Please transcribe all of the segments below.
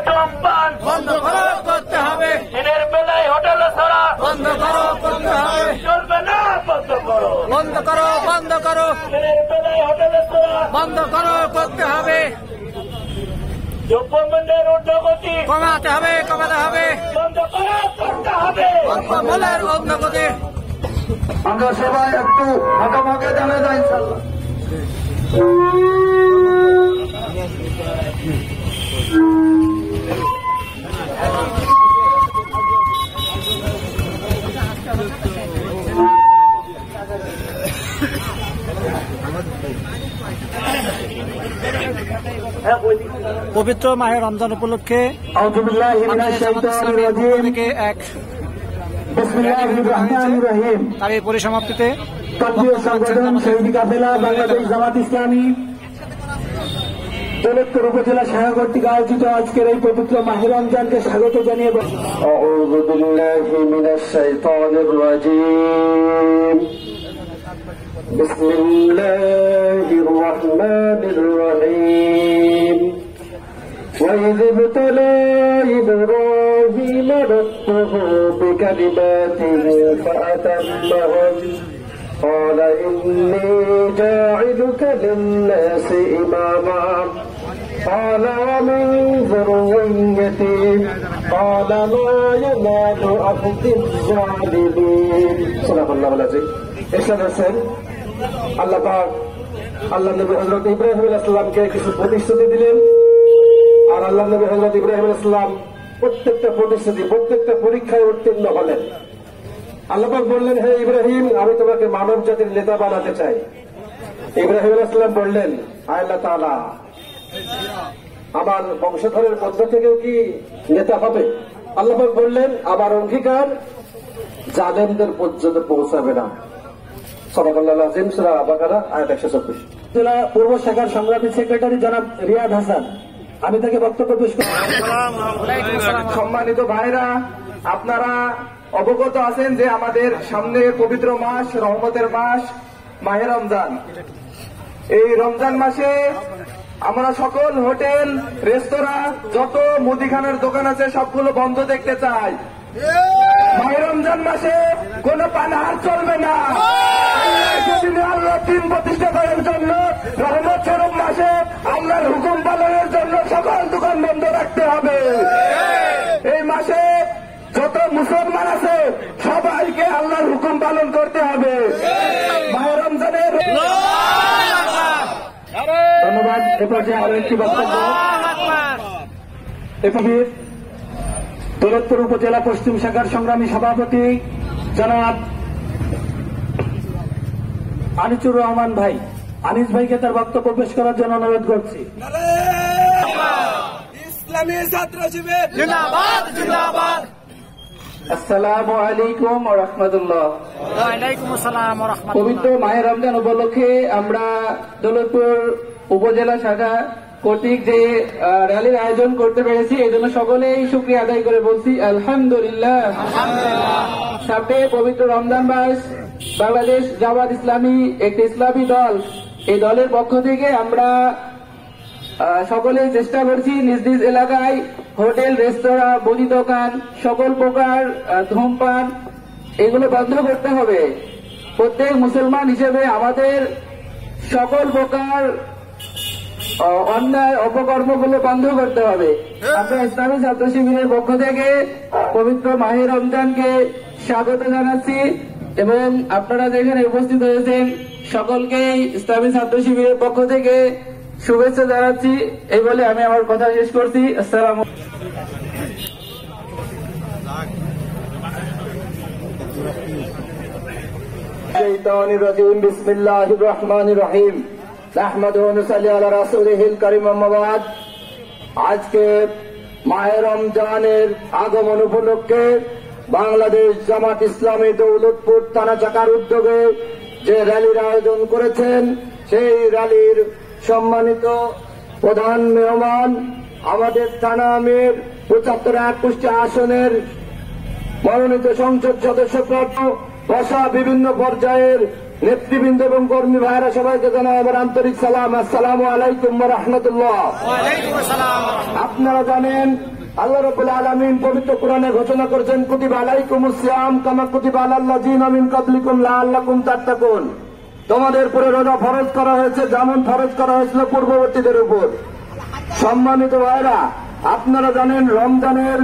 ধূমপান বন্ধ করো, করতে হবে। দিনের বেলায় হোটেলে ছাড়া বন্ধ করো, করতে হবে। চলবে না, বন্ধ করো। বন্ধ করো, বন্ধ করো, দিনের বেলায় হোটেলে ছাড়া বন্ধ করো, করতে হবে। দ্রব্যমূল্যের ঊর্ধ্বগতি কমাতে হবে, কমাতে হবে। বন্ধ করা করতে হবে। দ্রব্যমূল্যের ঊর্ধ্বগতি আমরা সবাই একটু ফাঁকাফাঁকা জানা যায় ইনশাল্লাহ। পবিত্র মাহে রমজান উপলক্ষে আউযুবিল্লাহি মিনাশ শাইতানির রাজিম। এক বিসমিল্লাহির রহমানির রহিম। তার এই পরিসমাপ্তিতে কেন্দ্রীয় সংগঠন শহীদ কাফেলা বাংলাদেশ জামাত ইসলামী দৌলতপুর উপজেলা শাখা কর্তৃক আয়োজিত আজকের এই পবিত্র মাহে রমজানকে স্বাগত জানিয়ে আউযু বিল্লাহি মিনাশ শাইতানির রাজিম। বিসমিল্লাহির রহমানির রহিম। وإذ ابتلى إبراهيم ربه بكلمات فأتمهن قال إني جاعلك للناس إماما قال ومن ذريتي قال لا ينال عهد الظالمين صدق الله العظيم। এরশাদ হোসেন আল্লাহ পাক আল্লাহ নবী হযরত ইব্রাহিম আলাইহিস সালামকে কিছু প্রতিশ্রুতি দিলেন, আর আল্লাহ নবী হযরত ইব্রাহিম আলাইহিস সালাম প্রত্যেকটা প্রতিশ্রুতি প্রত্যেকটা পরীক্ষায় উত্তীর্ণ হলেন। আল্লাহ পাক বললেন, হে ইব্রাহিম, আমি তোমাকে মানব জাতির নেতা বানাতে চাই। ইব্রাহিম আলাইহিস সালাম বললেন, আল্লাহ তাআলা, আমার বংশধরের মধ্য থেকেও কি নেতা হবে? আল্লাহ পাক বললেন, আমার অঙ্গীকার জালেমদের পর্যন্ত পৌঁছাবে না। সুবহানাল্লাহ আযীম, সূরা বাকারা আয়াত 124। জেলা পূর্ব শাখার সংগ্রামী সেক্রেটারি জনাব রিয়াদ হাসান, আমি তাকে বক্তব্য পেশ করি। সম্মানিত ভাইরা, আপনারা অবগত আছেন যে আমাদের সামনে পবিত্র মাস, রহমতের মাস মাহে রমজান। এই রমজান মাসে আমরা সকল হোটেল, রেস্তোরাঁ, যত মুদিখানার দোকান আছে সবগুলো বন্ধ দেখতে চাই। মাহে রমজান মাসে কোন পানাহার চলবে না। আল্লাহ দিন প্রতিষ্ঠা করার জন্য রহমত স্বরূপ মাসে আল্লাহর হুকুম পালনের জন্য সকল দোকান বন্ধ রাখতে হবে। এই মাসে যত মুসলমান আছে সবাইকে আল্লাহর হুকুম পালন করতে হবে। মাহে রমজানের ধন্যবাদ। এ পর্যায়ে আরো একটি বক্তব্য দৌলতপুর উপজেলা পশ্চিম শাখার সংগ্রামী সভাপতি জনাব আনিসুর রহমান ভাই, আনিস ভাইকে তার বক্তব্য পেশ করার জন্য অনুরোধ করছি। ইসলামী ছাত্র শিবির জিন্দাবাদ, জিন্দাবাদ। আসসালামু আলাইকুম ওয়া রাহমাতুল্লাহ। ওয়া আলাইকুম আসসালাম ওয়া রাহমাতুল্লাহ। পবিত্র মাহে রমজান উপলক্ষে আমরা দৌলতপুর উপজেলা শাখা কর্তৃক যে র্যালির আয়োজন করতে পেরেছি, এই জন্য সকলেই শুকরিয়া আদায় করে বলছি আলহামদুলিল্লাহ। সামনে পবিত্র রমজান মাস, বাংলাদেশ জামাত ইসলামী একটি ইসলামী দল, এই দলের পক্ষ থেকে আমরা সকলে চেষ্টা করছি নিজ নিজ এলাকায় হোটেল, রেস্তোরাঁ, মুদি দোকান, সকল প্রকার ধূমপান এগুলো বন্ধ করতে হবে। প্রত্যেক মুসলমান হিসেবে আমাদের সকল প্রকার অন্যায় অপকর্মগুলো বন্ধ করতে হবে। আমরা ইসলামী ছাত্র শিবিরের পক্ষ থেকে পবিত্র মাহে রমজানকে স্বাগত জানাচ্ছি এবং আপনারা যেখানে উপস্থিত হয়েছেন সকলকে ইসলামী ছাত্র শিবিরের পক্ষ থেকে শুভেচ্ছা জানাচ্ছি। এই বলে আমি আমার কথা শেষ করছি। আসসালামু আলাইকুম। বিসমিল্লাহির রহমানির রহিম। নাহমাদুহু ওয়া নুসাল্লি আলা রাসূলিহিল কারীম। আম্মা বাদ। আজকে মাহে রমজানের আগমন উপলক্ষে বাংলাদেশ জামাত ইসলামী দৌলতপুর থানা শাখার উদ্যোগে যে র্যালির আয়োজন করেছেন, সেই র্যালির সম্মানিত প্রধান মেহমান আমাদের থানা আমির ৭৫-১ আসনের মনোনীত সংসদ সদস্য বসা বিভিন্ন পর্যায়ের নেতৃবৃন্দ এবং কর্মী ভাইরা সবাইকে জানাই আমার আন্তরিক সালাম। আসসালামু আলাইকুম ওয়া রাহমাতুল্লাহ। আপনারা জানেন আল্লাহ রাব্বুল আলামিন পবিত্র কোরআনে ঘোষণা করেছেন কুতিবা আলাইকুমুস সিয়াম কামা কুতিবা আলাল লাযিনা মিন ক্বাবলিকুম লাআল্লাকুম তাত্তাকুন। তোমাদের উপরে রোজা ফরজ করা হয়েছে যেমন ফরজ করা হয়েছিল পূর্ববর্তীদের উপর। সম্মানিত ভাইরা, আপনারা জানেন রমজানের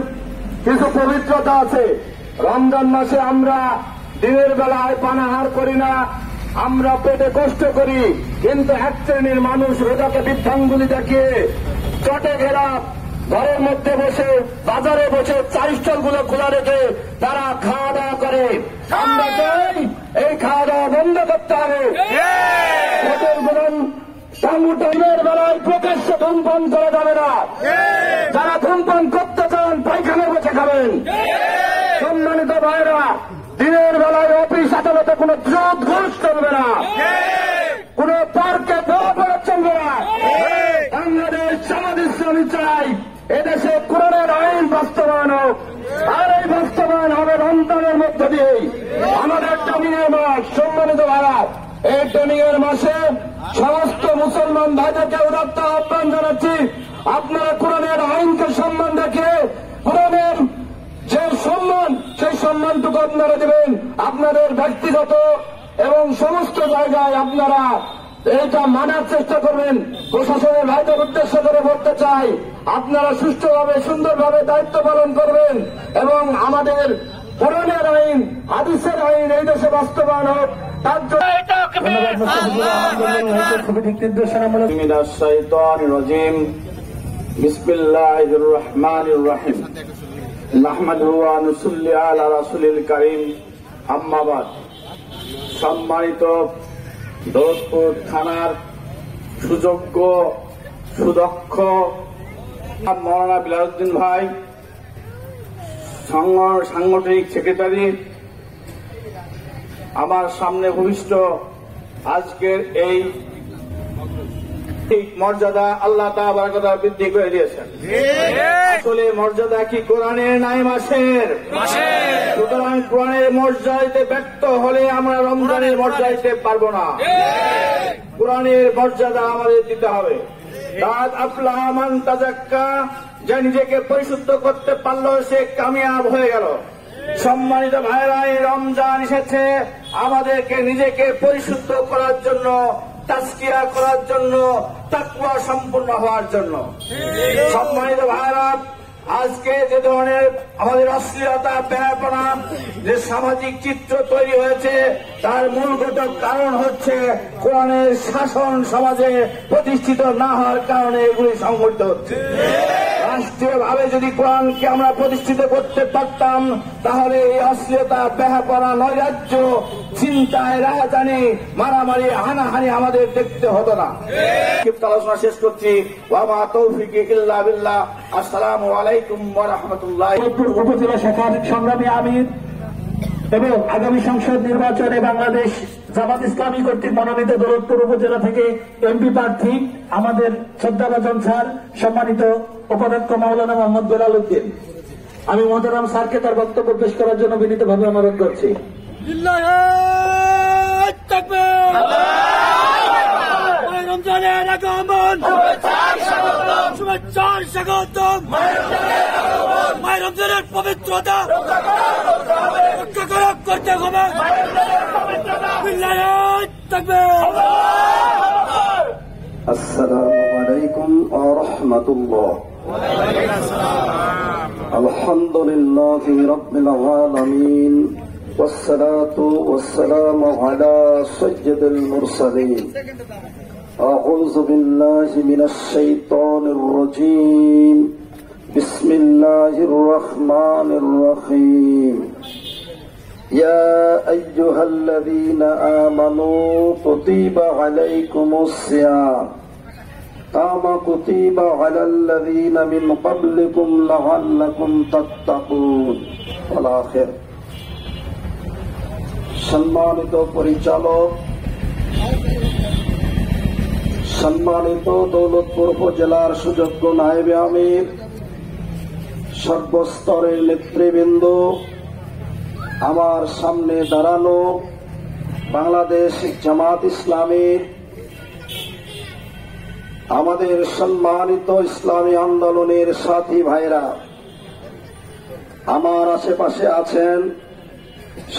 কিছু পবিত্রতা আছে। রমজান মাসে আমরা দিনের বেলায় পানাহার করি না, আমরা পেটে কষ্ট করি, কিন্তু এক শ্রেণীর মানুষ রোজাকে বৃদ্ধাঙ্গুলি দেখিয়ে চটে ঘেরা ঘরের মধ্যে বসে বাজারে বসে চা স্টলগুলো খোলা রেখে তারা খাওয়া দাওয়া করে। আমরা চাই এই খাওয়া দাওয়া বন্ধ করতে হবে। টাঙ্গুটের বেলায় প্রকাশ্যে ধূমপান করা যাবে না। যারা ধূমপান করতে চান পায়খানা বসে খাবেন। সম্মানিত ভাইরা, দিনের বেলায় অফিস আদালতে কোনো জোট ঘোষ চলবে না, কোন পার্কে দোয়া চলবে না। বাংলাদেশ জামাত ইসলামী চাই এদেশে কোরআনের আইন বাস্তবায়ন হোক, আর এই বাস্তবায়ন হবে রমজানের মধ্য দিয়েই। আমাদের ট্রেনিংয়ের মাস, সম্মানিত ভাইরা, এই ট্রেনিংয়ের মাসে সমস্ত মুসলমান ভাইদেরকে উদাত্ত আহ্বান জানাচ্ছি, আপনারা কোরআনের আইনকে সম্মান রেখে কোরআনের যে সম্মান সেই সম্মানটুকু আপনারা দেবেন। আপনাদের ব্যক্তিগত এবং সমস্ত জায়গায় আপনারা এইটা মানার চেষ্টা করবেন। প্রশাসনের ভাইদের উদ্দেশ্য করে বলতে চাই, আপনারা সুষ্ঠুভাবে সুন্দরভাবে দায়িত্ব পালন করবেন এবং আমাদের কোরআনের আইন হাদিসের আইন এই দেশে বাস্তবায়ন হোক তার জন্য বিসমিল্লাহির রহমানির রহিম নাহমাদুহু ওয়া নুসাল্লি আলা রাসূলিল কারীম আম্মা বাদ। সম্মানিত দৌলতপুর থানার সুযোগ্য সুদক্ষ মাওলানা বিলালউদ্দিন ভাই, সাংগঠনিক সেক্রেটারি, আমার সামনে ভূমিষ্ঠ আজকের এই মর্যাদা আল্লাহ তাআলা বৃদ্ধি করে দিয়েছেন। আসলে মর্যাদা কি কোরআনের নাই মাসের? সুতরাং কোরআনের মর্যাদাতে ব্যক্ত হলে আমরা রমজানের মর্যাদা দিতে পারবো না। কোরআনের মর্যাদা আমাদের দিতে হবে। কাদ আফলাহা মান তাযাক্কা, যে নিজেকে পরিশুদ্ধ করতে পারলো সে কামিয়াব হয়ে গেল। সম্মানিত ভাইরা, এই রমজান এসেছে আমাদেরকে নিজেকে পরিশুদ্ধ করার জন্য, তাজকিয়া করার জন্য, তাকওয়া সম্পূর্ণ হওয়ার জন্য। সম্মানিত ভাইরা, আজকে যে ধরনের আমাদের অশ্লীলতা বেহায়াপনা যে সামাজিক চিত্র তৈরি হয়েছে তার মূলগত কারণ হচ্ছে কোরআনের শাসন সমাজে প্রতিষ্ঠিত না হওয়ার কারণে এগুলি সংঘটিত হচ্ছে। রাষ্ট্রীয়ভাবে যদি কোরআনকে আমরা প্রতিষ্ঠিত করতে পারতাম তাহলে এই অশ্লীলতা বেহায়াপনা নৈরাজ্য চিন্তায় রাহাজানি মারামারি হানাহানি আমাদের দেখতে হতো না। আলোচনা শেষ করছি। ওয়া মা তৌফিকি ইল্লা বিল্লাহ। আসসালামু আলাইকুম ওয়া রাহমাতুল্লাহ। উপজেলা শাখার সংগ্রামী আমির এবং আগামী সংসদ নির্বাচনে বাংলাদেশ জামাত ইসলামী কর্তৃক মনোনীত দৌলতপুর উপজেলা থেকে এমপি প্রার্থী আমাদের শ্রদ্ধাভাজন স্যার, সম্মানিত উপাধ্যক্ষ মাওলানা মোহাম্মদ বেলালউদ্দিন। আমি মোহতারাম স্যারকে তার বক্তব্য পেশ করার জন্য বিনীতভাবে অনুরোধ করছি। রমজানের আগমন, শুভেচ্ছার স্বাগতম। মায়ের রমজানের পবিত্রতা রক্ষা করতে হবে। আসসালামু আলাইকুম ওয়া রাহমাতুল্লাহ। আলহামদুলিল্লাহি রাব্বিল আলামিন ওয়াসসালাতু ওয়াসসালামু আলা সাইয়্যিদিল মুরসালিন। أعوذ بالله من الشيطان الرجيم. بسم الله الرحمن الرحيم. يا أيها الذين آمنوا كتب عليكم الصيام كما كتب على الذين من قبلكم لعلكم تتقون والآخر. সম্মানিত পরিচালক, সম্মানিত দৌলতপুর উপজেলার সুযোগ্য নায়েবে আমির, সর্বস্তরের নেতৃবৃন্দ, আমার সামনে দাঁড়ানো বাংলাদেশ জামাত ইসলামীর আমাদের সম্মানিত ইসলামী আন্দোলনের সাথী ভাইরা, আমার আশেপাশে আছেন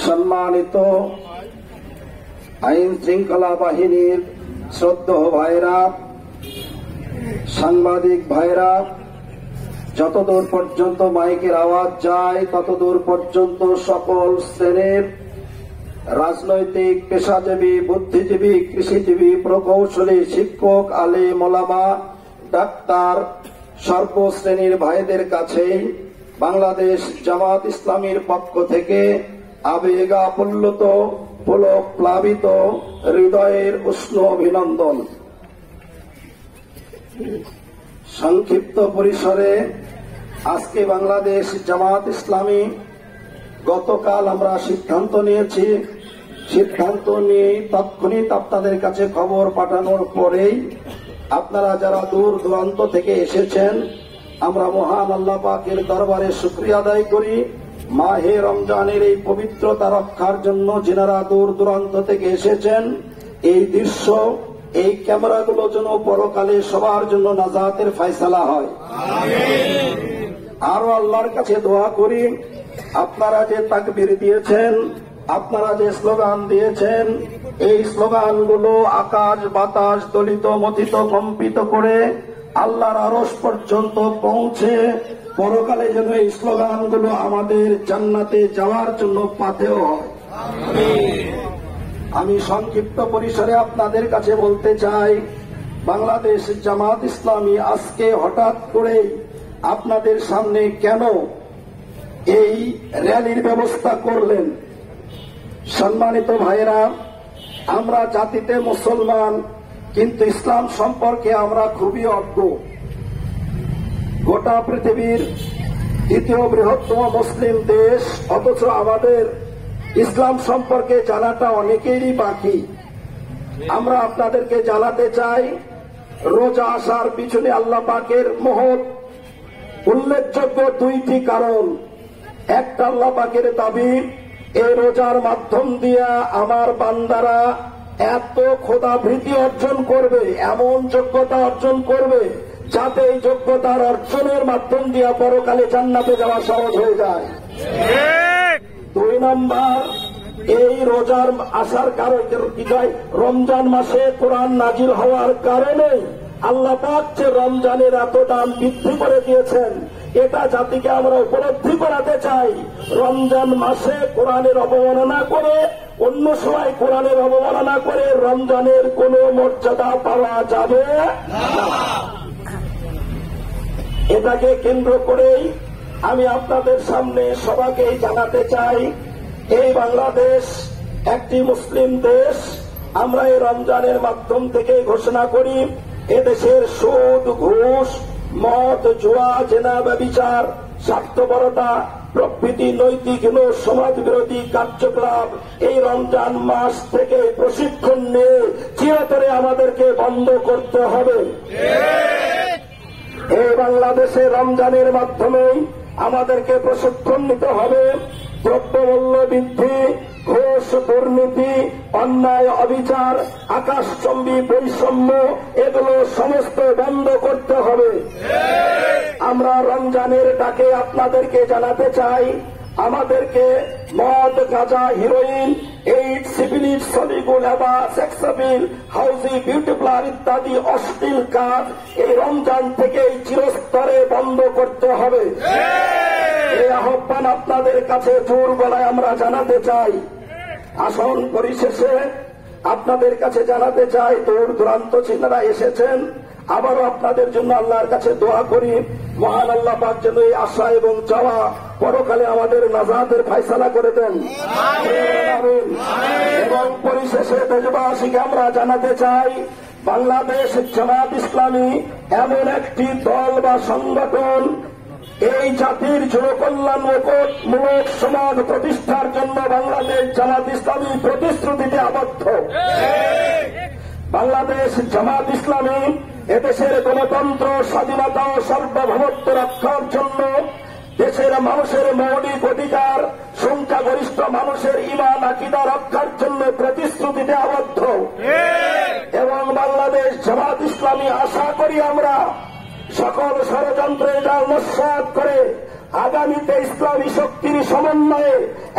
সম্মানিত আইন শৃঙ্খলা বাহিনীর শ্রদ্ধেয় ভাইরা, সাংবাদিক ভাইরা, যতদূর পর্যন্ত মাইকের আওয়াজ যায় ততদূর পর্যন্ত সকল শ্রেণীর রাজনৈতিক, পেশাজীবী, বুদ্ধিজীবী, কৃষিজীবী, প্রকৌশলী, শিক্ষক, আলেম, ওলামা, ডাক্তার, সর্বশ্রেণীর ভাইদের কাছে বাংলাদেশ জামাত ইসলামীর পক্ষ থেকে আবেগাপ্লুত, পুলক প্লাবিত হৃদয়ের উষ্ণ অভিনন্দন। সংক্ষিপ্ত পরিসরে আজকে বাংলাদেশ জামাত ইসলামী গতকাল আমরা সিদ্ধান্ত নিয়েছি। সিদ্ধান্ত নিয়ে তৎক্ষণিৎ আপনাদের কাছে খবর পাঠানোর পরেই আপনারা যারা দূর দূরান্ত থেকে এসেছেন, আমরা মহান আল্লাহ পাকের দরবারে শুকরিয়া আদায় করি। মাহে রমজানের এই পবিত্রতা রক্ষার জন্য যিনারা দূর দূরান্ত থেকে এসেছেন, এই দৃশ্য, এই ক্যামেরাগুলো যেন পরকালে সবার জন্য নাজাতের ফয়সালা হয়। আরো আল্লাহর কাছে দোয়া করি, আপনারা যে তাকবীর দিয়েছেন, আপনারা যে স্লোগান দিয়েছেন, এই স্লোগানগুলো আকাশ বাতাস দলিত মথিত কম্পিত করে আল্লাহর আরশ পর্যন্ত পৌঁছে পরকালে যেন এই স্লোগানগুলো আমাদের জান্নাতে যাওয়ার জন্য পাথেয় হয়। আমি সংক্ষিপ্ত পরিসরে আপনাদের কাছে বলতে চাই, বাংলাদেশ জামাত ইসলামী আজকে হঠাৎ করে আপনাদের সামনে কেন এই র্যালির ব্যবস্থা করলেন। সম্মানিত ভাইয়েরা, আমরা জাতিতে মুসলমান, কিন্তু ইসলাম সম্পর্কে আমরা খুবই অজ্ঞ। গোটা পৃথিবীর দ্বিতীয় বৃহত্তম মুসলিম দেশ, অথচ আমাদের ইসলাম সম্পর্কে জানাটা অনেকেরই বাকি। আমরা আপনাদেরকে জানাতে চাই, রোজা আসার পিছনে আল্লাহ পাকের মহৎ উল্লেখযোগ্য দুইটি কারণ। একটা, আল্লাহ পাকের দাবি, এই রোজার মাধ্যম দিয়া আমার বান্দারা এত খোদাভীতি অর্জন করবে, এমন যোগ্যতা অর্জন করবে, যাতে এই যোগ্যতার অর্জনের মাধ্যম দিয়া পরকালে জান্নাতে যাওয়া সহজ হয়ে যায়। দুই নম্বর, এই রোজার আসার কারণে কি হয়, রমজান মাসে কোরআন নাজিল হওয়ার কারণে আল্লাহ পাক যে রমজানের এত দাম বৃদ্ধি করে দিয়েছেন, এটা জাতিকে আমরা উপলব্ধি করাতে চাই। রমজান মাসে কোরআনের অবমাননা করে, অন্য সময় কোরআনের অবমাননা করে রমজানের কোন মর্যাদা পাওয়া যাবে না। এটাকে কেন্দ্র করেই আমি আপনাদের সামনে সবাইকে জানাতে চাই, এই বাংলাদেশ একটি মুসলিম দেশ। আমরা এই রমজানের মাধ্যম থেকে ঘোষণা করি, এদেশের সুদ, ঘুষ, মদ, জুয়া, জেনা, ব্যভিচার, স্বার্থপরতা প্রভৃতি নৈতিক ও সমাজ বিরোধী কার্যকলাপ এই রমজান মাস থেকে প্রশিক্ষণ নিয়ে চিরতরে আমাদেরকে বন্ধ করতে হবে। এই বাংলাদেশে রমজানের মাধ্যমেই আমাদেরকে প্রশিক্ষণ নিতে হবে। দ্রব্যমূল্য বৃদ্ধি, ঘুষ, দুর্নীতি, অন্যায়, অবিচার, আকাশচম্বী বৈষম্য, এগুলো সমস্ত বন্ধ করতে হবে। আমরা রমজানের ডাকে আপনাদেরকে জানাতে চাই, আমাদেরকে মদ, গাঁজা, হিরোইন, এইডস, সিফিলিস, সলিগুল, হেবা, সেক্সাবিল, হাউজি, বিউটি পার্লার ইত্যাদি অশ্লীল কাজ এই রমজান থেকেই চিরস্তরে বন্ধ করতে হবে। এই আহ্বান আপনাদের কাছে জোর গলায় আমরা জানাতে চাই। আসন পরিশেষে আপনাদের কাছে জানাতে চাই, দূর দূরান্ত ছিলেরা এসেছেন, আবারও আপনাদের জন্য আল্লাহর কাছে দোয়া করি, মহান আল্লাহ পাক যেন এই আশা এবং চাওয়া পরকালে আমাদের নাজাতের ফয়সালা করে দেন। এবং পরিশেষে দেশবাসীকে আমরা জানাতে চাই, বাংলাদেশ জামাত ইসলামী এমন একটি দল বা সংগঠন, এই জাতির জনকল্যাণমূলক সমাজ প্রতিষ্ঠার জন্য বাংলাদেশ জামাত ইসলামী প্রতিশ্রুতিতে আবদ্ধ। বাংলাদেশ জামাত ইসলামী এদেশের গণতন্ত্র, স্বাধীনতা ও সার্বভৌমত্ব রক্ষার জন্য দেশের মানুষের মৌলিক অধিকার, সংখ্যাগরিষ্ঠ সংখ্যাগরিষ্ঠ মানুষের ঈমান আকীদা রক্ষার জন্য প্রতিশ্রুতিতে আবদ্ধ এবং বাংলাদেশ জামাত ইসলামী আশা করি আমরা সকল ষড়যন্ত্রের জাল নস্যাৎ করে আগামীতে ইসলামী শক্তির সমন্বয়ে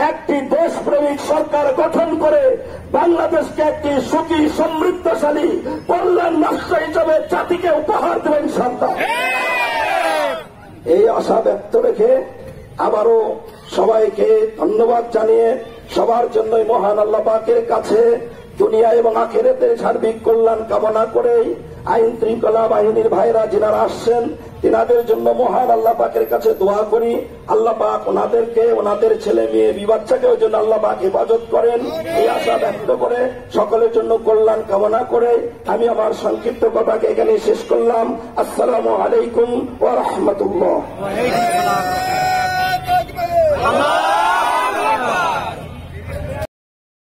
একটি দেশপ্রেমিক সরকার গঠন করে বাংলাদেশকে একটি সুখী সমৃদ্ধশালী কল্যাণ রাষ্ট্র হিসেবে জাতিকে উপহার দেবেন সন্তান। এই আশা ব্যক্ত রেখে আবারও সবাইকে ধন্যবাদ জানিয়ে সবার জন্যই মহান আল্লাহ পাকের কাছে দুনিয়া এবং আখিরাতের সার্বিক কল্যাণ কামনা করেই আইন শৃঙ্খলা বাহিনীর ভাইরা যিনারা আসছেন তিনাদের জন্য মহান আল্লাহ পাকের কাছে দোয়া করি। আল্লাহ পাক ওনাদেরকে ওনাদের ছেলে মেয়ে বিবাচ্চাকেও যেন আল্লাহ পাক হেফাজত করেন এই আশা ব্যক্ত করে সকলের জন্য কল্যাণ কামনা করে আমি আমার সংক্ষিপ্ত কথাকে এখানে শেষ করলাম। আসসালামু আলাইকুম ওয়া রাহমাতুল্লাহ। আল্লাহ